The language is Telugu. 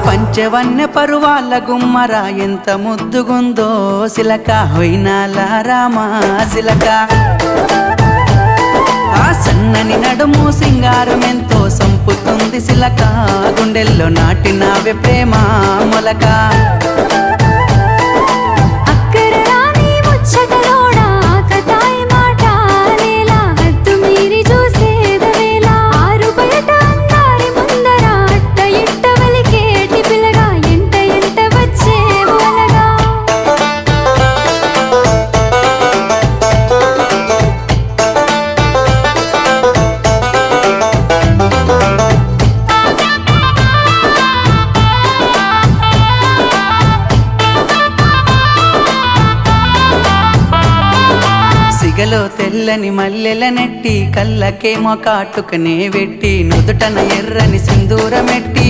పంచవన్నె పరువాళ్ళ గుమ్మరా ఎంత ముద్దుగుందో సిలక హొయినాల రామా సిలక ఆ సన్నని నడుము సింగారం ఎంతో సంపుతుంది సిలక గుండెల్లో నాటినావే ప్రేమ మొలక సిగలో తెల్లని మల్లెల నెట్టి కళ్ళకేమో కాటుకనే వెట్టి నుదుటన ఎర్రని సింధూరమెట్టి